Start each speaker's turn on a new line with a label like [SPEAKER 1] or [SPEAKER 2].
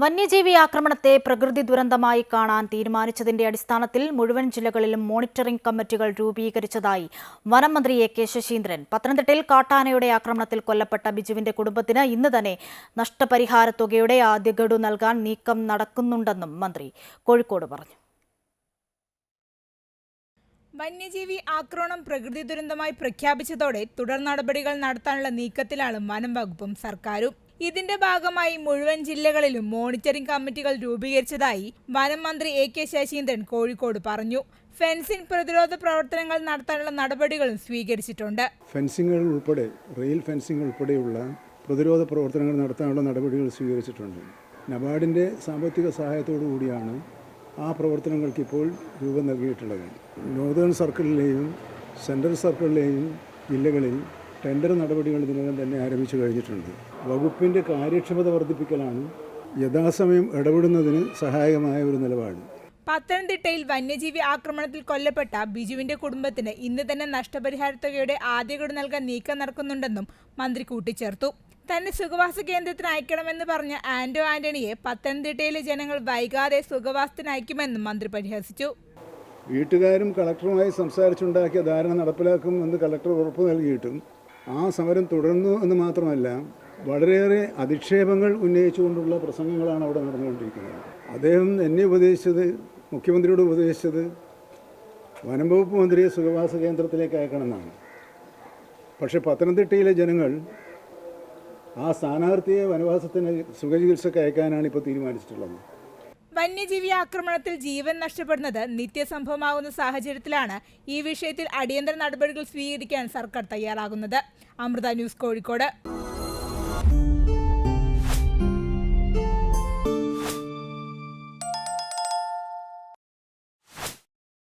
[SPEAKER 1] വന്യജീവി ആക്രമണത്തെ പ്രകൃതി ദുരന്തമായി കാണാൻ തീരുമാനിച്ചതിന്റെ അടിസ്ഥാനത്തിൽ മുഴുവൻ ജില്ലകളിലും മോണിറ്ററിംഗ് കമ്മിറ്റികൾ രൂപീകരിച്ചതായി വനം മന്ത്രി എ.കെ. ശശീന്ദ്രൻ. പത്തനംതിട്ടയിൽ കാട്ടാനയുടെ ആക്രമണത്തിൽ കൊല്ലപ്പെട്ട ബിജുവിന്റെ കുടുംബത്തിന് ഇന്ന് തന്നെ നഷ്ടപരിഹാര തുകയുടെ ആദ്യ ഗഡു നൽകാൻ നീക്കം നടക്കുന്നുണ്ടെന്നും മന്ത്രി കോഴിക്കോട് പറഞ്ഞു.
[SPEAKER 2] വന്യജീവി ആക്രമണം പ്രകൃതി ദുരന്തമായി പ്രഖ്യാപിച്ചതോടെ തുടർ നടപടികൾ നടത്താനുള്ള നീക്കത്തിലാണ് വനം വകുപ്പും സർക്കാരും. ഇതിന്റെ ഭാഗമായി മുഴുവൻ ജില്ലകളിലും മോണിറ്ററിംഗ് കമ്മിറ്റികൾ രൂപീകരിച്ചതായി വനം മന്ത്രി എ.കെ. ശശീന്ദ്രൻ കോഴിക്കോട് പറഞ്ഞു. ഫെൻസിംഗ് പ്രതിരോധ പ്രവർത്തനങ്ങൾ നടത്താനുള്ള നടപടികളും സ്വീകരിച്ചിട്ടുണ്ട്.
[SPEAKER 3] ഫെൻസിംഗുകൾ ഉൾപ്പെടെ റെയിൽ ഫെൻസിംഗ് ഉൾപ്പെടെയുള്ള പ്രതിരോധ പ്രവർത്തനങ്ങൾ നടത്താനുള്ള നടപടികൾ സ്വീകരിച്ചിട്ടുണ്ട്. നബാർഡിൻ്റെ സാമ്പത്തിക സഹായത്തോടു കൂടിയാണ് ആ പ്രവർത്തനങ്ങൾക്ക് ഇപ്പോൾ രൂപം നൽകിയിട്ടുള്ളത്. നോർത്തേൺ സർക്കിളിലെയും സെൻട്രൽ സർക്കിളിലെയും ജില്ലകളിൽ ടെൻഡർ നടപടികൾ ഇതിനകം തന്നെ ആരംഭിച്ചു കഴിഞ്ഞിട്ടുണ്ട്. വകുപ്പിൻ്റെ കാര്യക്ഷമത വർദ്ധിപ്പിക്കലാണ് യഥാസമയം ഇടപെടുന്നതിന് സഹായകമായ ഒരു നിലപാട്.
[SPEAKER 2] പത്തനംതിട്ടയിൽ വന്യജീവി ആക്രമണത്തിൽ കൊല്ലപ്പെട്ട ബിജുവിന്റെ കുടുംബത്തിന് ഇന്ന് തന്നെ നഷ്ടപരിഹാര തുകയുടെ ആദ്യ ഗഡു നൽകാൻ നീക്കം നടക്കുന്നുണ്ടെന്നും മന്ത്രി കൂട്ടിച്ചേർത്തു. തന്നെ സുഖവാസ കേന്ദ്രത്തിന് അയക്കണമെന്ന് പറഞ്ഞ ആന്റണിയെ പത്തനംതിട്ടയിലെ ജനങ്ങൾ വൈകാതെ സുഖവാസത്തിന് അയക്കുമെന്നും മന്ത്രി പരിഹസിച്ചു.
[SPEAKER 3] വീട്ടുകാരും കളക്ടറുമായി സംസാരിച്ചുണ്ടാക്കിയ ധാരണ നടപ്പിലാക്കുമെന്ന് കളക്ടർ ഉറപ്പ് നൽകിയിട്ടും ആ സമരം തുടർന്നു എന്ന് മാത്രമല്ല, വളരെയേറെ അധിക്ഷേപങ്ങൾ ഉന്നയിച്ചുകൊണ്ടുള്ള പ്രസംഗങ്ങളാണ് അവിടെ നടന്നുകൊണ്ടിരിക്കുന്നത്. അദ്ദേഹം എന്നെ ഉപദേശിച്ചത്, മുഖ്യമന്ത്രിയോട് ഉപദേശിച്ചത് വനം വകുപ്പ് മന്ത്രിയെ സുഖവാസ കേന്ദ്രത്തിലേക്ക് അയക്കണമെന്നാണ്. പക്ഷേ പത്തനംതിട്ടയിലെ ജനങ്ങൾ ആ സ്ഥാനാർത്ഥിയെ വനവാസത്തിന് സുഖചികിത്സയ്ക്ക് അയക്കാനാണ് ഇപ്പോൾ തീരുമാനിച്ചിട്ടുള്ളത്.
[SPEAKER 2] വന്യജീവി ആക്രമണത്തിൽ ജീവൻ നഷ്ടപ്പെടുന്നത് നിത്യസംഭവമാകുന്ന സാഹചര്യത്തിലാണ് ഈ വിഷയത്തിൽ അടിയന്തര നടപടികൾ സ്വീകരിക്കാൻ സർക്കാർ തയ്യാറാകുന്നത്. അമൃത ന്യൂസ്, കോഴിക്കോട്.